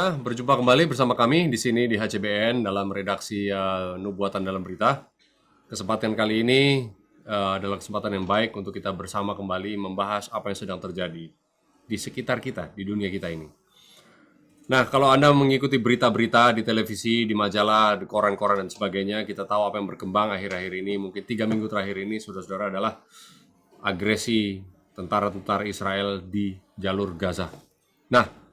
Nah, berjumpa kembali bersama kami di sini di HCBN dalam redaksi Nubuatan dalam Berita. Kesempatan kali ini adalah kesempatan yang baik untuk kita bersama kembali membahas apa yang sedang terjadi di sekitar kita, di dunia kita ini. Nah, kalau Anda mengikuti berita-berita di televisi, di majalah, di koran-koran dan sebagainya, kita tahu apa yang berkembang akhir-akhir ini, mungkin 3 minggu terakhir ini, saudara-saudara, adalah agresi tentara-tentara Israel di jalur Gaza. Nah,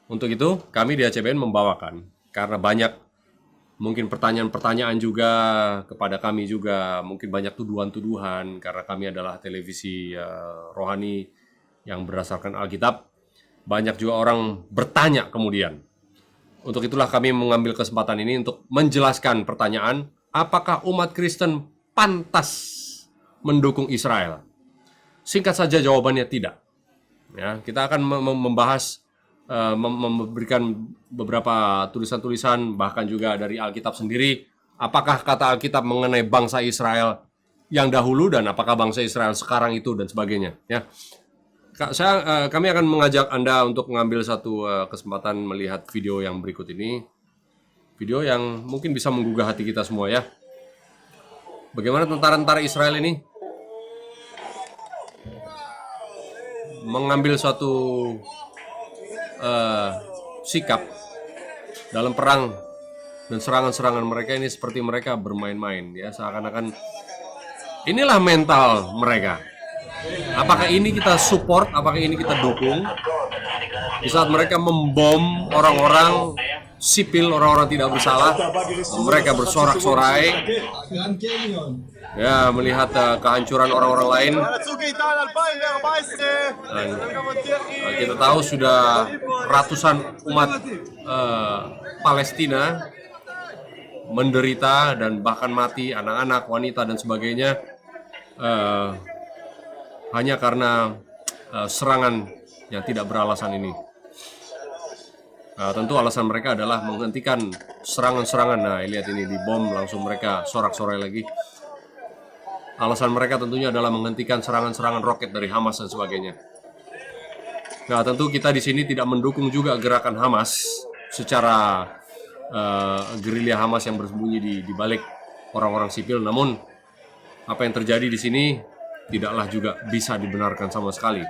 untuk itu, kami di HCBN membawakan, karena banyak mungkin pertanyaan-pertanyaan juga kepada kami juga, mungkin banyak tuduhan-tuduhan, karena kami adalah televisi rohani yang berdasarkan Alkitab. Banyak juga orang bertanya kemudian. Untuk itulah kami mengambil kesempatan ini untuk menjelaskan pertanyaan, apakah umat Kristen pantas mendukung Israel? Singkat saja jawabannya tidak. Ya, kita akan membahas memberikan beberapa tulisan-tulisan bahkan juga dari Alkitab sendiri. Apakah kata Alkitab mengenai bangsa Israel yang dahulu dan apakah bangsa Israel sekarang itu dan sebagainya. Ya, kami akan mengajak Anda untuk mengambil satu kesempatan melihat video yang berikut ini. Video yang mungkin bisa menggugah hati kita semua ya. Bagaimana tentara-tentara Israel ini mengambil suatu sikap dalam perang dan serangan-serangan mereka ini seperti mereka bermain-main ya, seakan-akan inilah mental mereka. Apakah ini kita support, apakah ini kita dukung di saat mereka membom orang-orang sipil, orang-orang tidak bersalah, mereka bersorak-sorai ya, melihat kehancuran orang-orang lain. Dan kita tahu sudah ratusan umat Palestina menderita dan bahkan mati, anak-anak, wanita dan sebagainya, hanya karena serangan yang tidak beralasan ini. Tentu alasan mereka adalah menghentikan serangan-serangan. Nah, lihat ini dibom langsung mereka sorak-sorai lagi. Alasan mereka tentunya adalah menghentikan serangan-serangan roket dari Hamas dan sebagainya. Nah, tentu kita di sini tidak mendukung juga gerakan Hamas secara gerilya Hamas yang bersembunyi di balik orang-orang sipil. Namun apa yang terjadi di sini tidaklah juga bisa dibenarkan sama sekali.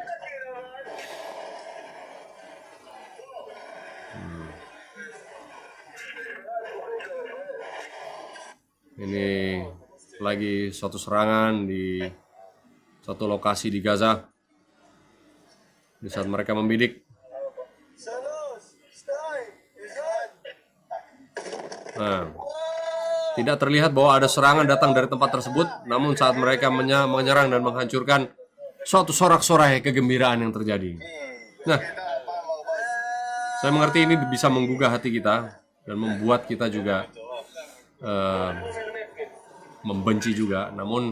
Ini lagi suatu serangan di satu lokasi di Gaza di saat mereka membidik. Nah, tidak terlihat bahwa ada serangan datang dari tempat tersebut, namun saat mereka menyerang dan menghancurkan, suatu sorak-sorai kegembiraan yang terjadi. Nah, saya mengerti ini bisa menggugah hati kita dan membuat kita juga membenci juga, namun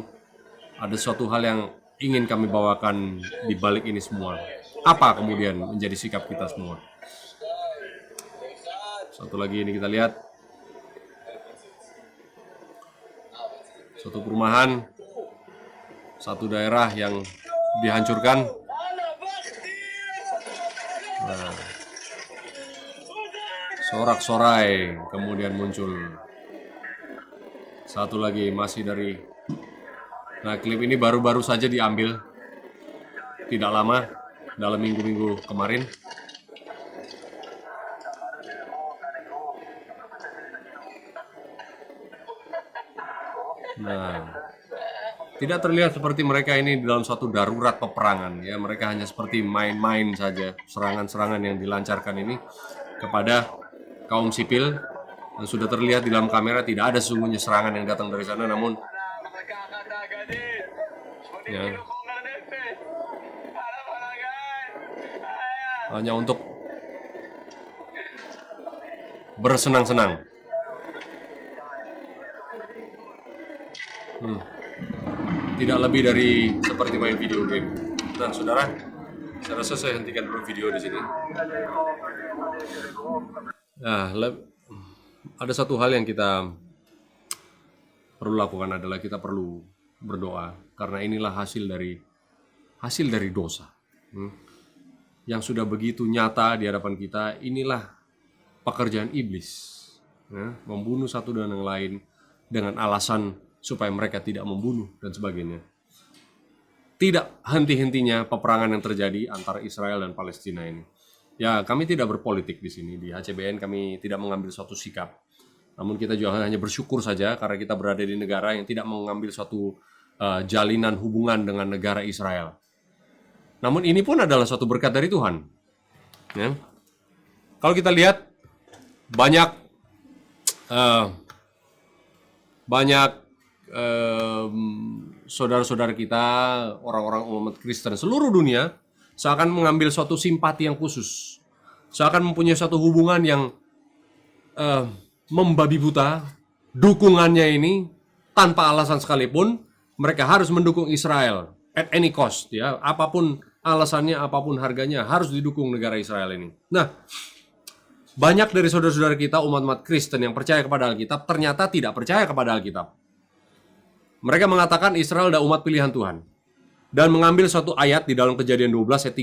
ada suatu hal yang ingin kami bawakan di balik ini semua. Apa kemudian menjadi sikap kita semua? Satu lagi ini kita lihat suatu perumahan, satu daerah yang dihancurkan. Nah, sorak-sorai kemudian muncul. Satu lagi masih dari, nah klip ini baru-baru saja diambil, tidak lama, dalam minggu-minggu kemarin. Nah, tidak terlihat seperti mereka ini dalam suatu darurat peperangan ya, mereka hanya seperti main-main saja. Serangan-serangan yang dilancarkan ini kepada kaum sipil. Dan sudah terlihat di dalam kamera tidak ada sesungguhnya serangan yang datang dari sana, namun ya, hanya untuk bersenang-senang. Tidak lebih dari seperti main video game. Nah, saudara, saya rasa saya hentikan dulu video di sini. Nah, ada satu hal yang kita perlu lakukan adalah kita perlu berdoa, karena inilah hasil dari dosa yang sudah begitu nyata di hadapan kita. Inilah pekerjaan iblis, ya, membunuh satu dan yang lain dengan alasan supaya mereka tidak membunuh dan sebagainya. Tidak henti-hentinya peperangan yang terjadi antara Israel dan Palestina ini. Ya, kami tidak berpolitik di sini. Di HCBN kami tidak mengambil suatu sikap. Namun kita juga hanya bersyukur saja karena kita berada di negara yang tidak mengambil suatu jalinan hubungan dengan negara Israel. Namun ini pun adalah suatu berkat dari Tuhan. Ya. Kalau kita lihat banyak saudara-saudara kita, orang-orang umat Kristen seluruh dunia seakan mengambil suatu simpati yang khusus, seakan mempunyai suatu hubungan yang membabi buta. Dukungannya ini tanpa alasan sekalipun, mereka harus mendukung Israel at any cost, ya, apapun alasannya, apapun harganya, harus didukung negara Israel ini. Nah, banyak dari saudara-saudara kita umat-umat Kristen yang percaya kepada Alkitab ternyata tidak percaya kepada Alkitab. Mereka mengatakan Israel adalah umat pilihan Tuhan dan mengambil suatu ayat di dalam Kejadian 12 ayat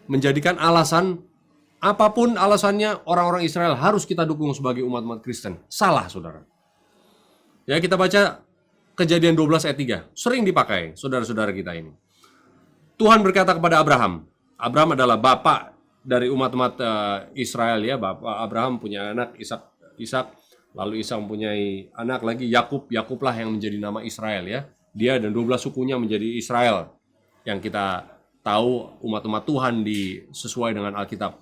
3 menjadikan alasan apapun alasannya orang-orang Israel harus kita dukung sebagai umat-umat Kristen. Salah, saudara. Ya, kita baca Kejadian 12 ayat 3. Sering dipakai saudara-saudara kita ini. Tuhan berkata kepada Abraham. Abraham adalah bapak dari umat-umat Israel, ya. Bapak Abraham punya anak Ishak, lalu Ishak mempunyai anak lagi Yakub. Yakublah yang menjadi nama Israel, ya. Dia dan 12 sukunya menjadi Israel. Yang kita tahu umat-umat Tuhan sesuai dengan Alkitab.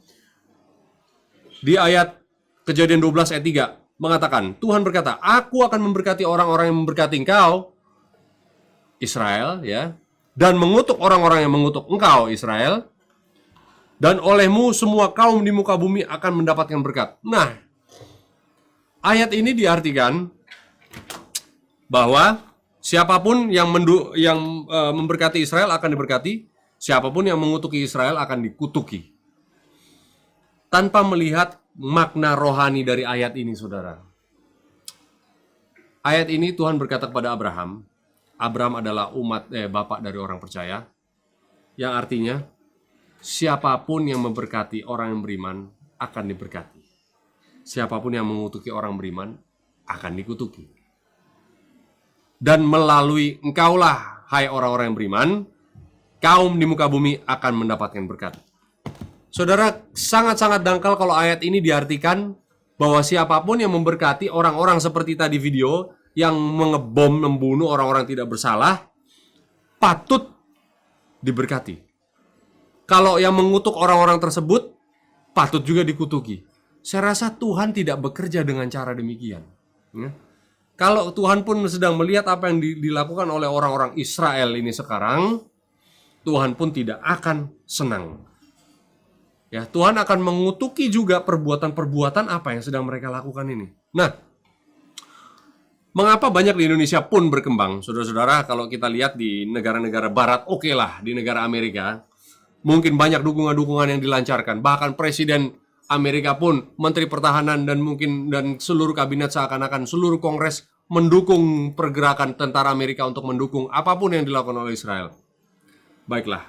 Di ayat Kejadian 12 ayat 3 mengatakan, Tuhan berkata, aku akan memberkati orang-orang yang memberkati engkau, Israel, ya, dan mengutuk orang-orang yang mengutuk engkau, Israel, dan olehmu semua kaum di muka bumi akan mendapatkan berkat. Nah, ayat ini diartikan bahwa siapapun yang memberkati Israel akan diberkati, siapapun yang mengutuki Israel akan dikutuki. Tanpa melihat makna rohani dari ayat ini, saudara. Ayat ini Tuhan berkata kepada Abraham. Abraham adalah bapak dari orang percaya. Yang artinya, siapapun yang memberkati orang yang beriman akan diberkati. Siapapun yang mengutuki orang beriman akan dikutuki. Dan melalui engkaulah, hai orang-orang yang beriman, kaum di muka bumi akan mendapatkan berkat. Saudara, sangat-sangat dangkal kalau ayat ini diartikan bahwa siapapun yang memberkati orang-orang seperti tadi video yang mengebom, membunuh orang-orang tidak bersalah, patut diberkati. Kalau yang mengutuk orang-orang tersebut, patut juga dikutuki. Saya rasa Tuhan tidak bekerja dengan cara demikian. Ya. Kalau Tuhan pun sedang melihat apa yang dilakukan oleh orang-orang Israel ini sekarang, Tuhan pun tidak akan senang. Ya, Tuhan akan mengutuki juga perbuatan-perbuatan apa yang sedang mereka lakukan ini. Nah, mengapa banyak di Indonesia pun berkembang? Saudara-saudara, kalau kita lihat di negara-negara barat, oke lah, di negara Amerika, mungkin banyak dukungan-dukungan yang dilancarkan. Bahkan Presiden Amerika pun, Menteri Pertahanan dan seluruh kabinet seakan-akan seluruh Kongres mendukung pergerakan tentara Amerika untuk mendukung apapun yang dilakukan oleh Israel. Baiklah,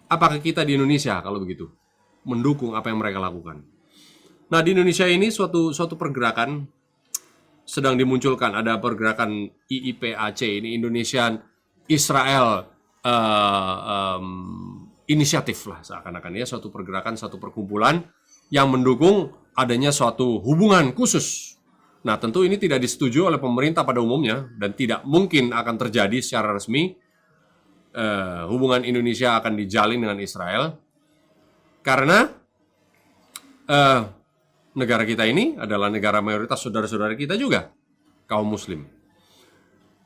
apakah kita di Indonesia kalau begitu? Mendukung apa yang mereka lakukan. Nah, di Indonesia ini suatu pergerakan sedang dimunculkan. Ada pergerakan IIPAC, ini Indonesian Israel Inisiatif lah seakan-akan, ya, suatu pergerakan, satu perkumpulan yang mendukung adanya suatu hubungan khusus. Nah, tentu ini tidak disetujui oleh pemerintah pada umumnya dan tidak mungkin akan terjadi secara resmi. Hubungan Indonesia akan dijalin dengan Israel. Karena negara kita ini adalah negara mayoritas saudara-saudara kita juga, kaum muslim.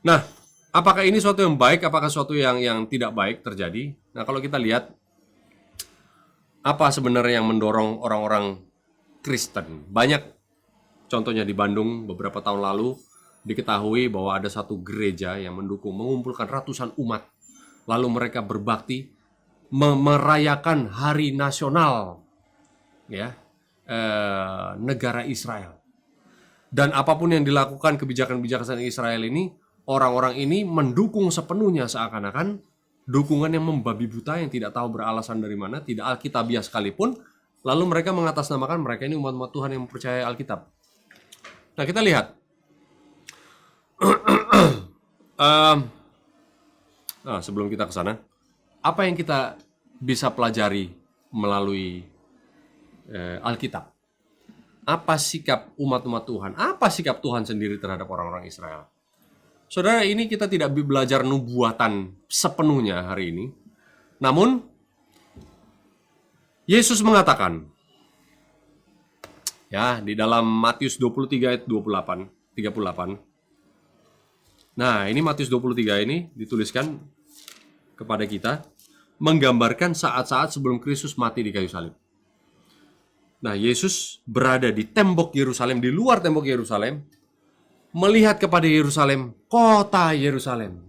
Nah, apakah ini suatu yang baik, apakah suatu yang tidak baik terjadi? Nah, kalau kita lihat, apa sebenarnya yang mendorong orang-orang Kristen? Banyak, contohnya di Bandung beberapa tahun lalu, diketahui bahwa ada satu gereja yang mengumpulkan ratusan umat. Lalu mereka berbakti, merayakan hari nasional, ya, negara Israel. Dan apapun yang dilakukan kebijakan-kebijakan Israel ini, orang-orang ini mendukung sepenuhnya seakan-akan dukungan yang membabi buta yang tidak tahu beralasan dari mana, tidak alkitabiah sekalipun, Lalu mereka mengatasnamakan mereka ini umat-umat Tuhan yang percaya Alkitab. Nah, kita lihat. Sebelum kita ke sana, apa yang kita bisa pelajari melalui Alkitab? Apa sikap umat-umat Tuhan? Apa sikap Tuhan sendiri terhadap orang-orang Israel? Saudara, ini kita tidak belajar nubuatan sepenuhnya hari ini. Namun, Yesus mengatakan, ya, di dalam Matius 23 ayat 38. Nah, ini Matius 23 ini dituliskan kepada kita, menggambarkan saat-saat sebelum Kristus mati di kayu salib. Nah, Yesus berada di tembok Yerusalem, di luar tembok Yerusalem, melihat kepada Yerusalem, kota Yerusalem.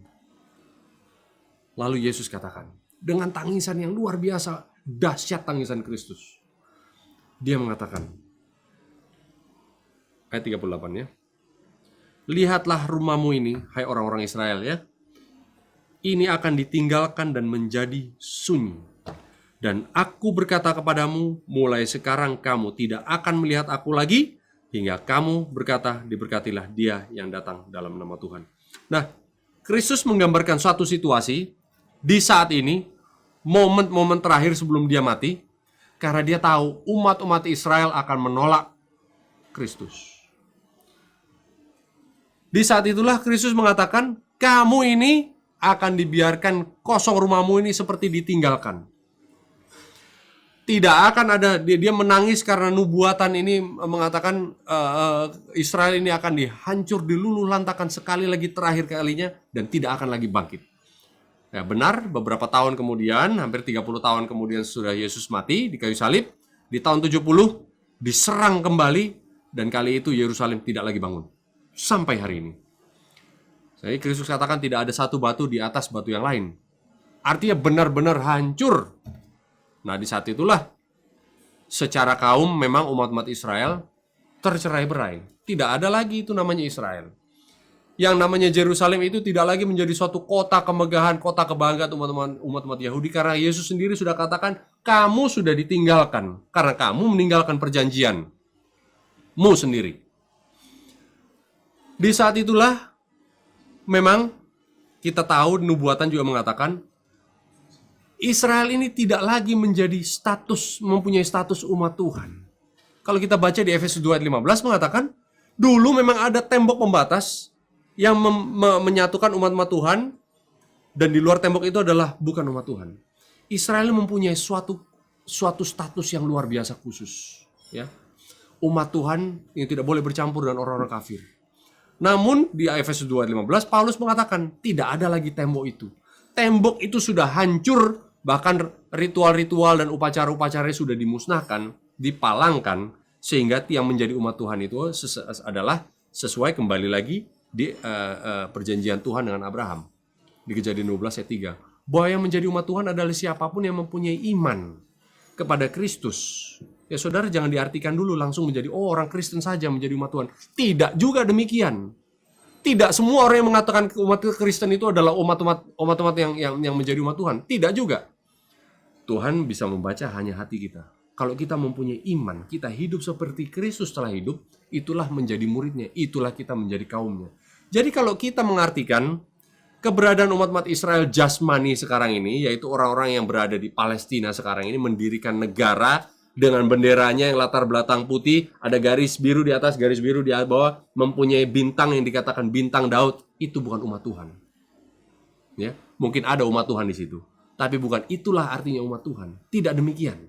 Lalu Yesus katakan, dengan tangisan yang luar biasa, dahsyat tangisan Kristus. Dia mengatakan, ayat 38 ya, lihatlah rumahmu ini, hai orang-orang Israel ya, ini akan ditinggalkan dan menjadi sunyi. Dan aku berkata kepadamu, mulai sekarang kamu tidak akan melihat aku lagi, hingga kamu berkata, diberkatilah dia yang datang dalam nama Tuhan. Nah, Kristus menggambarkan suatu situasi di saat ini, momen-momen terakhir sebelum dia mati, karena dia tahu umat-umat Israel akan menolak Kristus. Di saat itulah Kristus mengatakan, kamu ini akan dibiarkan kosong, rumahmu ini seperti ditinggalkan. Tidak akan ada, dia menangis karena nubuatan ini mengatakan Israel ini akan dihancur, diluluh lantakan sekali lagi, terakhir kalinya, dan tidak akan lagi bangkit. Ya, benar, beberapa tahun kemudian, hampir 30 tahun kemudian sudah Yesus mati di kayu salib, di tahun 70 diserang kembali, dan kali itu Yerusalem tidak lagi bangun sampai hari ini. Jadi Kristus katakan tidak ada satu batu di atas batu yang lain. Artinya benar-benar hancur. Nah, di saat itulah secara kaum memang umat-umat Israel tercerai-berai. Tidak ada lagi itu namanya Israel. Yang namanya Yerusalem itu tidak lagi menjadi suatu kota kemegahan, kota kebanggaan umat-umat Yahudi, karena Yesus sendiri sudah katakan, kamu sudah ditinggalkan karena kamu meninggalkan perjanjianmu sendiri. Di saat itulah memang kita tahu nubuatan juga mengatakan Israel ini tidak lagi menjadi mempunyai status umat Tuhan. Kalau kita baca di Efesus 2 ayat 15 mengatakan, dulu memang ada tembok pembatas yang menyatukan umat-umat Tuhan, dan di luar tembok itu adalah bukan umat Tuhan. Israel mempunyai suatu status yang luar biasa khusus, ya. Umat Tuhan yang tidak boleh bercampur dengan orang-orang kafir. Namun di Efesus 2 ayat 15 Paulus mengatakan tidak ada lagi tembok itu. Tembok itu sudah hancur, bahkan ritual-ritual dan upacara-upacaranya sudah dimusnahkan, dipalangkan, sehingga yang menjadi umat Tuhan itu adalah sesuai kembali lagi di perjanjian Tuhan dengan Abraham. Di Kejadian 12 ayat 3. Bahwa yang menjadi umat Tuhan adalah siapapun yang mempunyai iman kepada Kristus. Ya saudara, jangan diartikan dulu langsung menjadi orang Kristen saja menjadi umat Tuhan. Tidak juga demikian. Tidak semua orang yang mengatakan umat Kristen itu adalah umat-umat yang menjadi umat Tuhan. Tidak juga. Tuhan bisa membaca hanya hati kita. Kalau kita mempunyai iman, kita hidup seperti Kristus telah hidup, itulah menjadi muridnya, itulah kita menjadi kaumnya. Jadi kalau kita mengartikan keberadaan umat-umat Israel jasmani sekarang ini, yaitu orang-orang yang berada di Palestina sekarang ini, mendirikan negara dengan benderanya yang latar belakang putih, ada garis biru di atas, garis biru di bawah, mempunyai bintang yang dikatakan bintang Daud, itu bukan umat Tuhan. Ya, mungkin ada umat Tuhan di situ, tapi bukan itulah artinya umat Tuhan. Tidak demikian.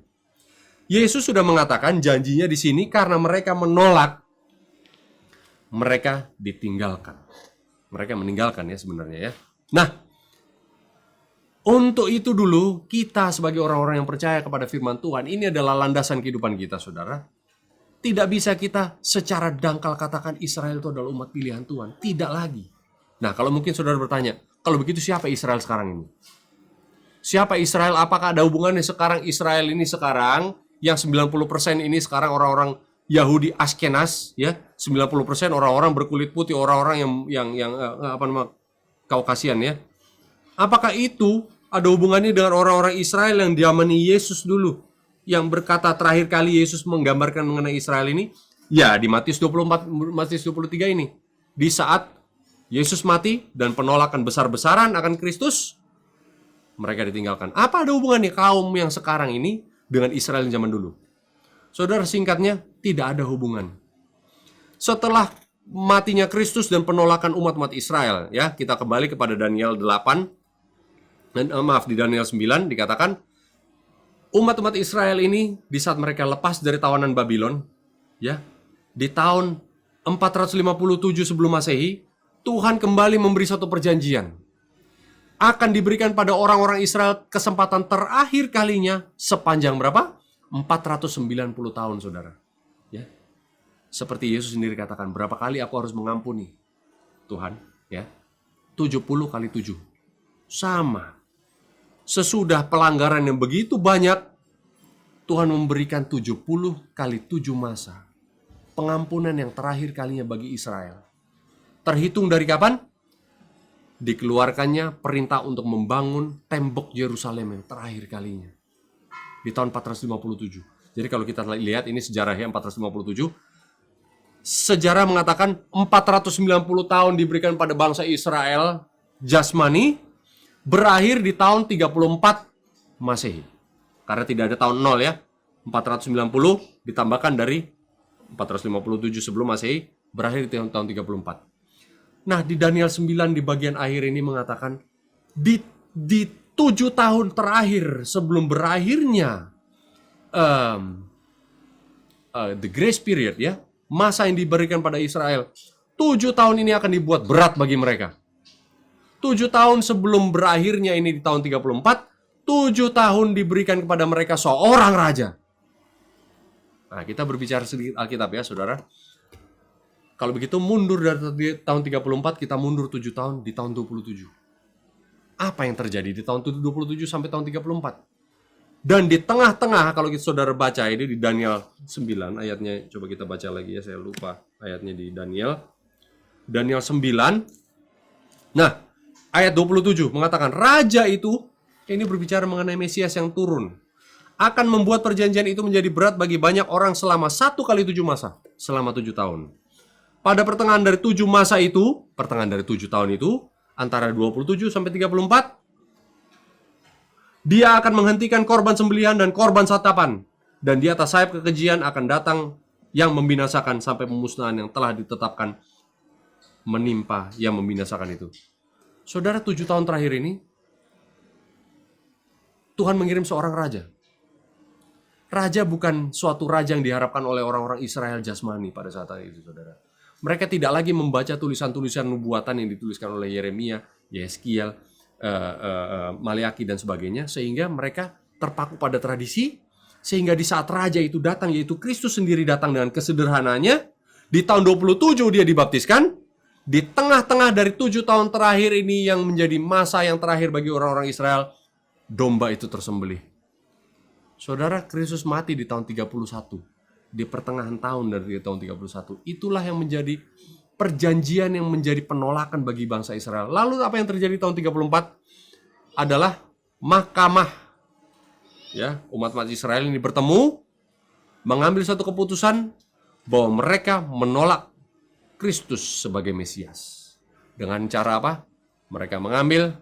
Yesus sudah mengatakan janjinya di sini karena mereka menolak, mereka ditinggalkan. Mereka meninggalkan ya sebenarnya ya. Nah, untuk itu dulu, kita sebagai orang-orang yang percaya kepada firman Tuhan, ini adalah landasan kehidupan kita, saudara. Tidak bisa kita secara dangkal katakan Israel itu adalah umat pilihan Tuhan. Tidak lagi. Nah, kalau mungkin saudara bertanya, kalau begitu siapa Israel sekarang ini? Siapa Israel? Apakah ada hubungannya sekarang Israel ini sekarang, yang 90% ini sekarang orang-orang Yahudi Askenaz, ya, 90% orang-orang berkulit putih, orang-orang yang Kaukasian, ya. Apakah itu ada hubungannya dengan orang-orang Israel yang diamani Yesus dulu? yang berkata terakhir kali Yesus menggambarkan mengenai Israel ini? Ya, di Matius 24, Matius 23 ini. Di saat Yesus mati dan penolakan besar-besaran akan Kristus, mereka ditinggalkan. Apa ada hubungannya kaum yang sekarang ini dengan Israel yang zaman dulu? Saudara, singkatnya, tidak ada hubungan. Setelah matinya Kristus dan penolakan umat-umat Israel, ya, kita kembali kepada Daniel 8, dan di Daniel 9 dikatakan, umat-umat Israel ini di saat mereka lepas dari tawanan Babylon, ya, di tahun 457 sebelum Masehi, Tuhan kembali memberi satu perjanjian. Akan diberikan pada orang-orang Israel kesempatan terakhir kalinya sepanjang berapa? 490 tahun, saudara. Ya. Seperti Yesus sendiri katakan, berapa kali aku harus mengampuni Tuhan? Ya, 70 kali 7. Sama. Sesudah pelanggaran yang begitu banyak, Tuhan memberikan 70 kali 7 masa. Pengampunan yang terakhir kalinya bagi Israel. Terhitung dari kapan? Dikeluarkannya perintah untuk membangun tembok Yerusalem yang terakhir kalinya. Di tahun 457. Jadi kalau kita lihat ini sejarahnya 457. Sejarah mengatakan 490 tahun diberikan pada bangsa Israel jasmani, berakhir di tahun 34 Masehi. Karena tidak ada tahun 0 ya. 490 ditambahkan dari 457 sebelum Masehi, berakhir di tahun 34. Nah, di Daniel 9 di bagian akhir ini mengatakan di 7 tahun terakhir sebelum berakhirnya the grace period, ya, masa yang diberikan pada Israel, 7 tahun ini akan dibuat berat bagi mereka. 7 tahun sebelum berakhirnya ini di tahun 34, 7 tahun diberikan kepada mereka seorang raja. Nah, kita berbicara sedikit Alkitab ya, saudara. Kalau begitu mundur dari tahun 34, kita mundur 7 tahun di tahun 27. Apa yang terjadi di tahun 27 sampai tahun 34? Dan di tengah-tengah, kalau kita saudara baca ini di Daniel 9, ayatnya coba kita baca lagi ya, saya lupa ayatnya di Daniel 9. Nah, ayat 27 mengatakan, raja itu, ini berbicara mengenai Mesias yang turun, akan membuat perjanjian itu menjadi berat bagi banyak orang selama 1 kali 7 masa, selama 7 tahun. Pada pertengahan dari 7 masa itu, pertengahan dari 7 tahun itu, antara 27 sampai 34, dia akan menghentikan korban sembelihan dan korban santapan. Dan di atas sayap kekejian akan datang yang membinasakan sampai pemusnahan yang telah ditetapkan menimpa yang membinasakan itu. Saudara, 7 tahun terakhir ini, Tuhan mengirim seorang raja. Raja bukan suatu raja yang diharapkan oleh orang-orang Israel jasmani pada saat itu, saudara. Mereka tidak lagi membaca tulisan-tulisan nubuatan yang dituliskan oleh Yeremia, Yeskiel, Maleaki dan sebagainya, sehingga mereka terpaku pada tradisi, sehingga di saat raja itu datang, yaitu Kristus sendiri datang dengan kesederhananya, di tahun 27 dia dibaptiskan, di tengah-tengah dari 7 tahun terakhir ini yang menjadi masa yang terakhir bagi orang-orang Israel, domba itu tersembelih. Saudara, Kristus mati di tahun 31. Di pertengahan tahun dari tahun 31. Itulah yang menjadi perjanjian yang menjadi penolakan bagi bangsa Israel. Lalu apa yang terjadi tahun 34? Adalah mahkamah. Ya, umat-umat Israel ini bertemu, mengambil satu keputusan bahwa mereka menolak Kristus sebagai Mesias. Dengan cara apa? Mereka mengambil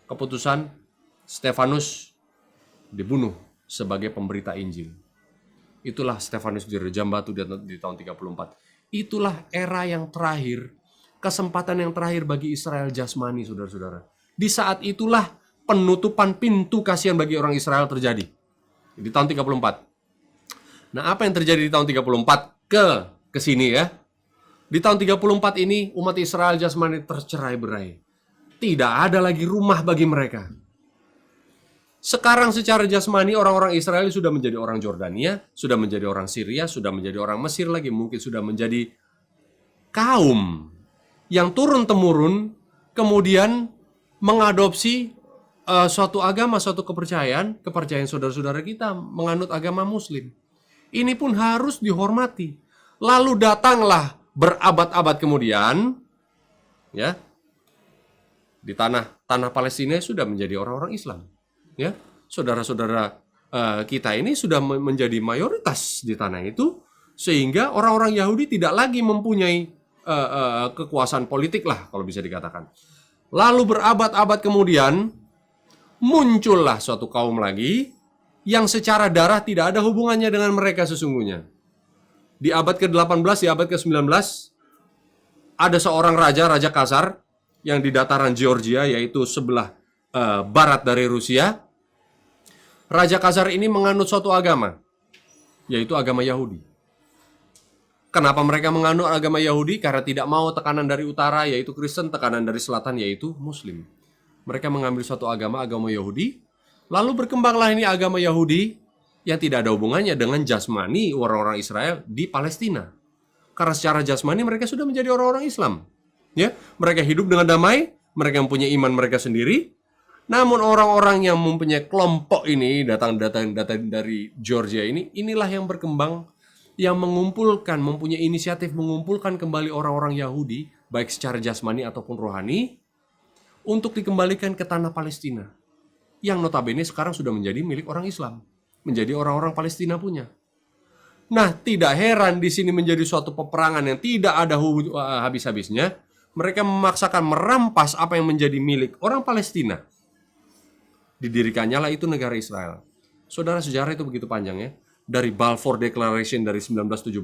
keputusan Stefanus dibunuh sebagai pemberita Injil. Itulah Stefanus direjam batu di tahun 34. Itulah era yang terakhir, kesempatan yang terakhir bagi Israel jasmani, saudara-saudara. Di saat itulah penutupan pintu kasihan bagi orang Israel terjadi. Di tahun 34. Nah, apa yang terjadi di tahun 34 ke sini ya? Di tahun 34 ini umat Israel jasmani tercerai-berai. Tidak ada lagi rumah bagi mereka. Sekarang secara jasmani orang-orang Israel sudah menjadi orang Jordania, sudah menjadi orang Syria, sudah menjadi orang Mesir lagi, mungkin sudah menjadi kaum yang turun-temurun kemudian mengadopsi suatu agama, suatu kepercayaan saudara-saudara kita menganut agama Muslim. Ini pun harus dihormati. Lalu datanglah berabad-abad kemudian, ya, di tanah Palestina sudah menjadi orang-orang Islam. Ya, saudara-saudara kita ini sudah menjadi mayoritas di tanah itu, sehingga orang-orang Yahudi tidak lagi mempunyai kekuasaan politik lah kalau bisa dikatakan. Lalu berabad-abad kemudian muncullah suatu kaum lagi yang secara darah tidak ada hubungannya dengan mereka sesungguhnya. Di abad ke-18, di abad ke-19 ada seorang raja, Raja Khazar, yang di dataran Georgia, yaitu sebelah barat dari Rusia. Raja Khazar ini menganut suatu agama, yaitu agama Yahudi. Kenapa mereka menganut agama Yahudi? Karena tidak mau tekanan dari utara, yaitu Kristen, tekanan dari selatan, yaitu Muslim. Mereka mengambil suatu agama Yahudi, lalu berkembanglah ini agama Yahudi yang tidak ada hubungannya dengan jasmani orang-orang Israel di Palestina. Karena secara jasmani mereka sudah menjadi orang-orang Islam. Ya, mereka hidup dengan damai, mereka mempunyai iman mereka sendiri. Namun orang-orang yang mempunyai kelompok ini, datang dari Georgia ini, inilah yang berkembang, yang mengumpulkan, mempunyai inisiatif mengumpulkan kembali orang-orang Yahudi, baik secara jasmani ataupun rohani, untuk dikembalikan ke tanah Palestina, yang notabene sekarang sudah menjadi milik orang Islam, menjadi orang-orang Palestina punya. Nah, tidak heran di sini menjadi suatu peperangan yang tidak ada habis-habisnya. Mereka memaksakan merampas apa yang menjadi milik orang Palestina. Didirikannya lah itu negara Israel. Saudara, sejarah itu begitu panjang ya. Dari Balfour Declaration dari 1917,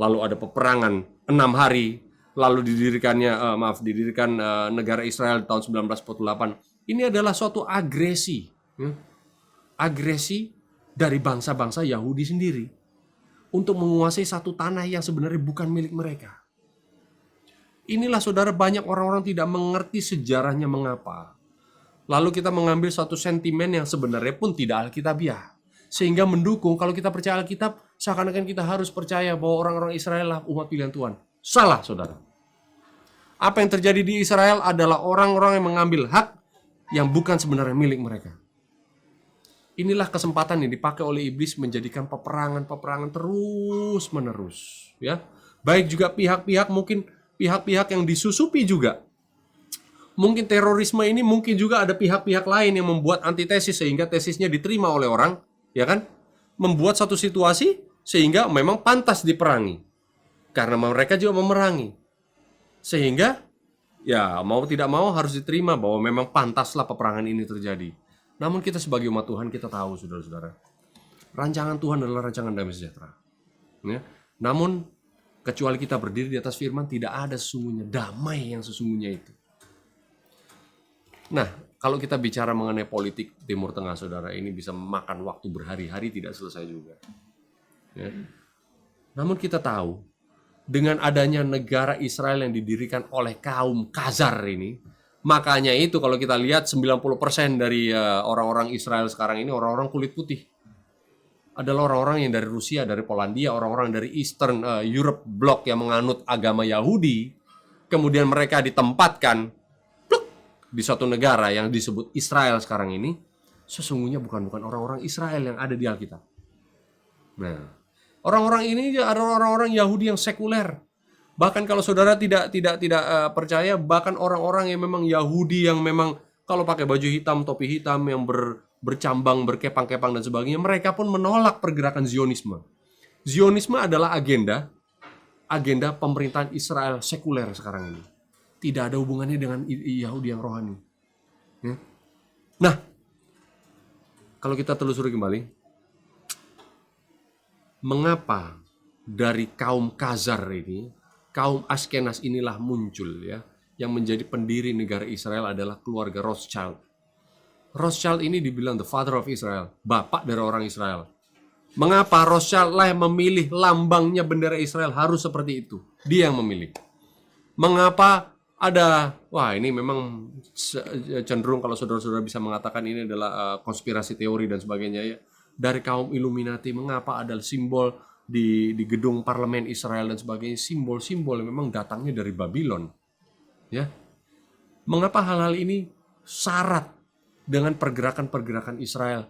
lalu ada peperangan 6 hari, lalu didirikan negara Israel tahun 1948. Ini adalah suatu agresi, agresi dari bangsa-bangsa Yahudi sendiri untuk menguasai satu tanah yang sebenarnya bukan milik mereka. Inilah saudara, banyak orang-orang tidak mengerti sejarahnya mengapa. Lalu kita mengambil satu sentimen yang sebenarnya pun tidak alkitabiah, sehingga mendukung kalau kita percaya Alkitab, seakan-akan kita harus percaya bahwa orang-orang Israel lah umat pilihan Tuhan. Salah, saudara. Apa yang terjadi di Israel adalah orang-orang yang mengambil hak yang bukan sebenarnya milik mereka. Inilah kesempatan yang dipakai oleh iblis menjadikan peperangan terus-menerus. Ya, baik juga pihak-pihak, mungkin pihak-pihak yang disusupi juga. Mungkin terorisme ini mungkin juga ada pihak-pihak lain yang membuat antitesis sehingga tesisnya diterima oleh orang. Ya kan, membuat satu situasi sehingga memang pantas diperangi karena mereka juga memerangi, sehingga ya mau tidak mau harus diterima bahwa memang pantaslah peperangan ini terjadi. Namun kita sebagai umat Tuhan, kita tahu saudara-saudara, rancangan Tuhan adalah rancangan damai sejahtera ya. Namun kecuali kita berdiri di atas firman, tidak ada sesungguhnya damai yang sesungguhnya itu. Nah, kalau kita bicara mengenai politik Timur Tengah, saudara, ini bisa memakan waktu berhari-hari, tidak selesai juga. Ya. Namun kita tahu, dengan adanya negara Israel yang didirikan oleh kaum Khazar ini, makanya itu kalau kita lihat 90% dari orang-orang Israel sekarang ini orang-orang kulit putih. Adalah orang-orang yang dari Rusia, dari Polandia, orang-orang dari Eastern Europe Bloc yang menganut agama Yahudi. Kemudian mereka ditempatkan di suatu negara yang disebut Israel sekarang ini, sesungguhnya bukan orang-orang Israel yang ada di Alkitab. Nah, orang-orang ini adalah orang-orang Yahudi yang sekuler. Bahkan kalau saudara tidak percaya, bahkan orang-orang yang memang Yahudi yang memang kalau pakai baju hitam, topi hitam yang bercambang, berkepang-kepang dan sebagainya, mereka pun menolak pergerakan Zionisme. Zionisme adalah agenda pemerintahan Israel sekuler sekarang ini. Tidak ada hubungannya dengan Yahudi yang rohani. Ya. Nah, kalau kita telusuri kembali, mengapa dari kaum Khazar ini, kaum Askenaz inilah muncul ya, yang menjadi pendiri negara Israel adalah keluarga Rothschild. Rothschild ini dibilang the father of Israel, bapak dari orang Israel. Mengapa Rothschild lah yang memilih lambangnya bendera Israel harus seperti itu? Dia yang memilih. Mengapa ini memang cenderung kalau saudara-saudara bisa mengatakan ini adalah konspirasi teori dan sebagainya ya. Dari kaum Illuminati, mengapa ada simbol di gedung parlemen Israel dan sebagainya, simbol-simbol yang memang datangnya dari Babylon. Ya. Mengapa hal-hal ini syarat dengan pergerakan-pergerakan Israel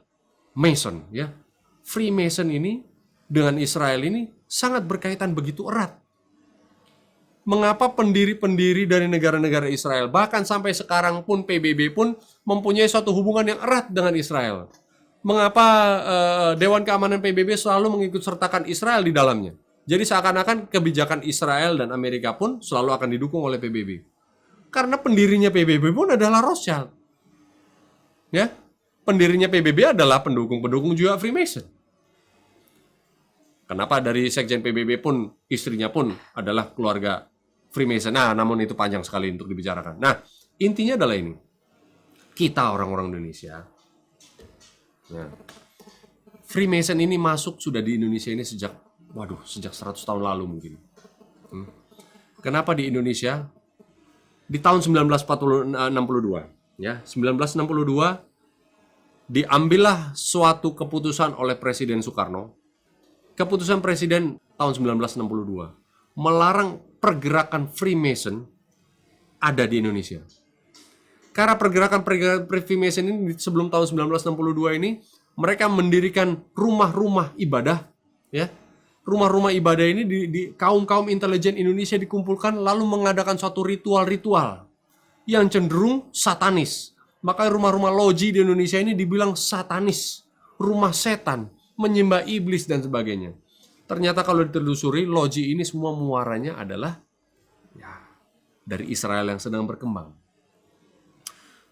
Mason ya. Freemason ini dengan Israel ini sangat berkaitan begitu erat. Mengapa pendiri-pendiri dari negara-negara Israel, bahkan sampai sekarang pun PBB pun mempunyai suatu hubungan yang erat dengan Israel. Mengapa Dewan Keamanan PBB selalu mengikut sertakan Israel di dalamnya? Jadi seakan-akan kebijakan Israel dan Amerika pun selalu akan didukung oleh PBB. Karena pendirinya PBB pun adalah Rothschild. Ya, pendirinya PBB adalah pendukung-pendukung juga Freemason. Kenapa dari sekjen PBB pun istrinya pun adalah keluarga Freemason? Nah, namun itu panjang sekali untuk dibicarakan. Nah, intinya adalah ini. Kita orang-orang Indonesia, nah, Freemason ini masuk sudah di Indonesia ini sejak 100 tahun lalu mungkin. Kenapa di Indonesia? Di tahun 1962, ya, 1962 diambillah suatu keputusan oleh Presiden Soekarno. Keputusan Presiden tahun 1962 melarang pergerakan Freemason ada di Indonesia. Karena pergerakan Freemason ini sebelum tahun 1962 ini mereka mendirikan rumah-rumah ibadah, ya. Rumah-rumah ibadah ini di kaum-kaum intelijen Indonesia dikumpulkan lalu mengadakan suatu ritual-ritual yang cenderung satanis. Maka rumah-rumah loji di Indonesia ini dibilang satanis, rumah setan, menyembah iblis dan sebagainya. Ternyata kalau ditelusuri loji ini semua muaranya adalah ya dari Israel yang sedang berkembang.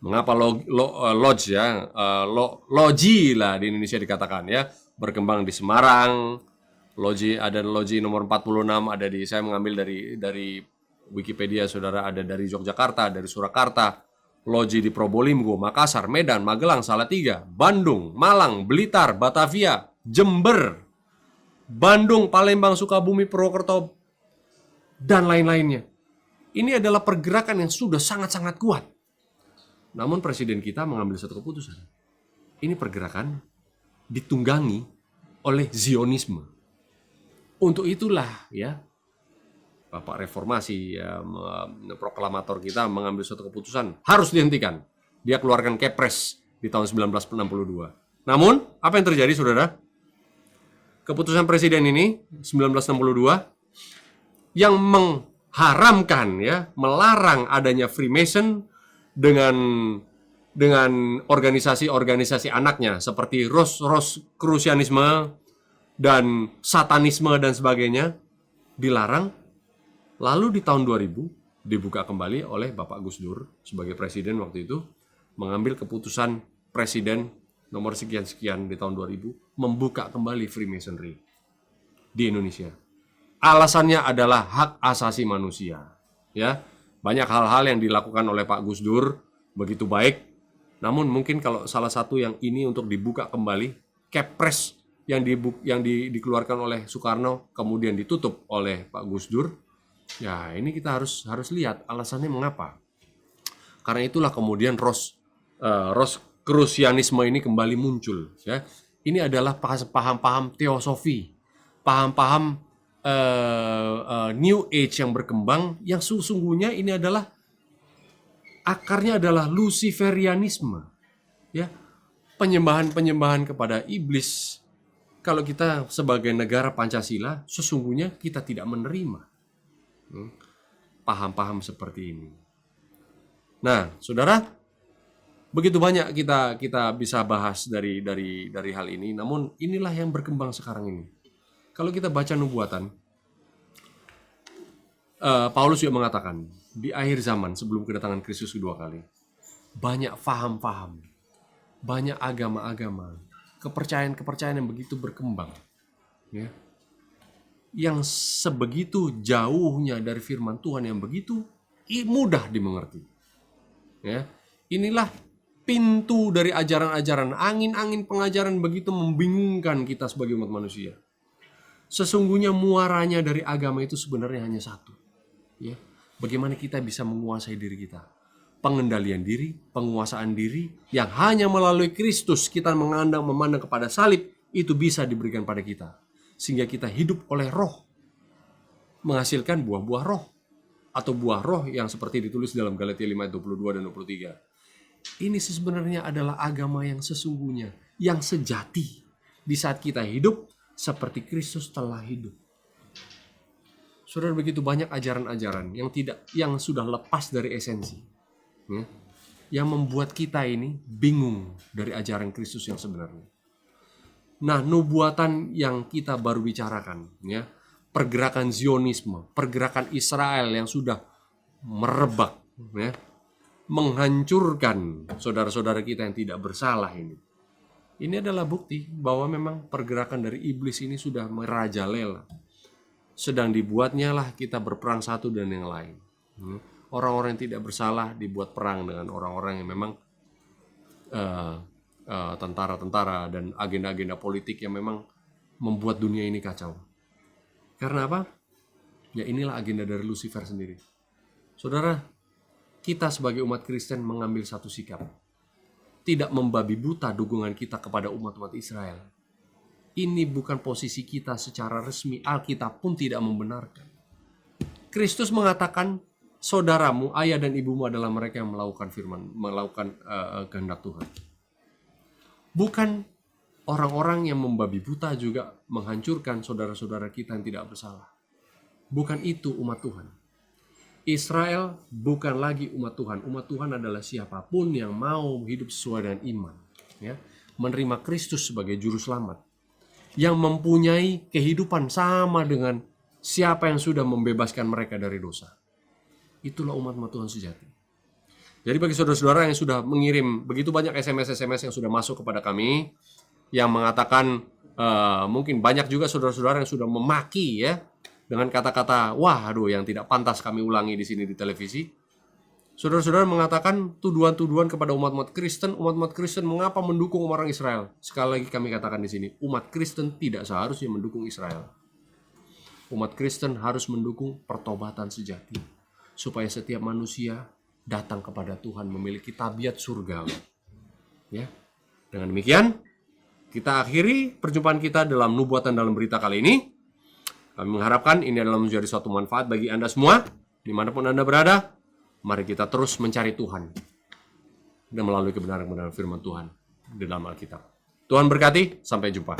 Mengapa lodge ya, loji lah di Indonesia dikatakan ya, berkembang di Semarang, ada loji nomor 46, ada saya mengambil dari Wikipedia saudara, ada dari Yogyakarta, dari Surakarta, loji di Probolinggo, Makassar, Medan, Magelang, Salatiga, Bandung, Malang, Blitar, Batavia, Jember, Bandung, Palembang, Sukabumi, Purwokerto, dan lain-lainnya. Ini adalah pergerakan yang sudah sangat-sangat kuat. Namun presiden kita mengambil satu keputusan. Ini pergerakan ditunggangi oleh Zionisme. Untuk itulah ya Bapak Reformasi ya, proklamator kita mengambil suatu keputusan harus dihentikan. Dia keluarkan Kepres di tahun 1962. Namun apa yang terjadi saudara? Keputusan presiden ini 1962 yang mengharamkan ya, melarang adanya Freemason dengan organisasi-organisasi anaknya seperti Rosicrucianisme dan Satanisme dan sebagainya dilarang. Lalu di tahun 2000 dibuka kembali oleh Bapak Gus Dur sebagai presiden waktu itu, mengambil keputusan presiden nomor sekian-sekian di tahun 2000 membuka kembali Freemasonry di Indonesia. Alasannya adalah hak asasi manusia, ya. Banyak hal-hal yang dilakukan oleh Pak Gus Dur begitu baik, namun mungkin kalau salah satu yang ini untuk dibuka kembali, Kepres yang dikeluarkan oleh Soekarno kemudian ditutup oleh Pak Gus Dur, ya ini kita harus lihat alasannya mengapa. Karena itulah kemudian Rosicrucianisme ini kembali muncul, ya. Ini adalah paham-paham teosofi, paham-paham New Age yang berkembang, yang sesungguhnya ini adalah akarnya adalah Luciferianisme, ya, penyembahan kepada iblis. Kalau kita sebagai negara Pancasila, sesungguhnya kita tidak menerima paham-paham seperti ini. Nah, saudara, begitu banyak kita bisa bahas dari hal ini. Namun inilah yang berkembang sekarang ini. Kalau kita baca nubuatan, Paulus juga mengatakan di akhir zaman sebelum kedatangan Kristus kedua kali, banyak paham-paham, banyak agama-agama, kepercayaan-kepercayaan yang begitu berkembang, ya, yang sebegitu jauhnya dari firman Tuhan yang begitu mudah dimengerti. Ya, inilah pintu dari ajaran-ajaran, angin-angin pengajaran begitu membingungkan kita sebagai umat manusia. Sesungguhnya muaranya dari agama itu sebenarnya hanya satu, ya. Bagaimana kita bisa menguasai diri kita? Pengendalian diri, penguasaan diri yang hanya melalui Kristus kita memandang kepada salib itu bisa diberikan pada kita. Sehingga kita hidup oleh roh, menghasilkan buah-buah roh. Atau buah roh yang seperti ditulis dalam Galatia 5 ayat 22 dan 23. Ini sebenarnya adalah agama yang sesungguhnya, yang sejati. Di saat kita hidup seperti Kristus telah hidup. Saudara, begitu banyak ajaran-ajaran yang sudah lepas dari esensi, ya, yang membuat kita ini bingung dari ajaran Kristus yang sebenarnya. Nah, nubuatan yang kita baru bicarakan, ya, pergerakan Zionisme, pergerakan Israel yang sudah merebak, ya, menghancurkan saudara-saudara kita yang tidak bersalah ini. Ini adalah bukti bahwa memang pergerakan dari iblis ini sudah merajalela. Sedang dibuatnya lah kita berperang satu dan yang lain. Orang-orang yang tidak bersalah dibuat perang dengan orang-orang yang memang tentara-tentara dan agenda-agenda politik yang memang membuat dunia ini kacau. Karena apa? Ya inilah agenda dari Lucifer sendiri. Saudara, kita sebagai umat Kristen mengambil satu sikap. Tidak membabi buta dukungan kita kepada umat-umat Israel. Ini bukan posisi kita secara resmi. Alkitab pun tidak membenarkan. Kristus mengatakan, saudaramu, ayah dan ibumu adalah mereka yang melakukan firman, melakukan kehendak Tuhan. Bukan orang-orang yang membabi buta juga menghancurkan saudara-saudara kita yang tidak bersalah. Bukan itu umat Tuhan. Israel bukan lagi umat Tuhan. Umat Tuhan adalah siapapun yang mau hidup sesuai dengan iman, ya, menerima Kristus sebagai juru selamat, yang mempunyai kehidupan sama dengan siapa yang sudah membebaskan mereka dari dosa. Itulah umat-umat Tuhan sejati. Jadi bagi saudara-saudara yang sudah mengirim begitu banyak SMS yang sudah masuk kepada kami, yang mengatakan mungkin banyak juga saudara-saudara yang sudah memaki, ya, dengan kata-kata wah aduh yang tidak pantas kami ulangi di sini di televisi. Saudara-saudara mengatakan tuduhan-tuduhan kepada umat-umat Kristen mengapa mendukung orang Israel. Sekali lagi kami katakan di sini, umat Kristen tidak seharusnya mendukung Israel. Umat Kristen harus mendukung pertobatan sejati, supaya setiap manusia datang kepada Tuhan memiliki tabiat surgawi. Ya. Dengan demikian, kita akhiri perjumpaan kita dalam nubuatan dalam berita kali ini. Kami mengharapkan ini adalah menjadi suatu manfaat bagi Anda semua, dimanapun Anda berada. Mari kita terus mencari Tuhan dan melalui kebenaran-kebenaran firman Tuhan di dalam Alkitab. Tuhan berkati, sampai jumpa.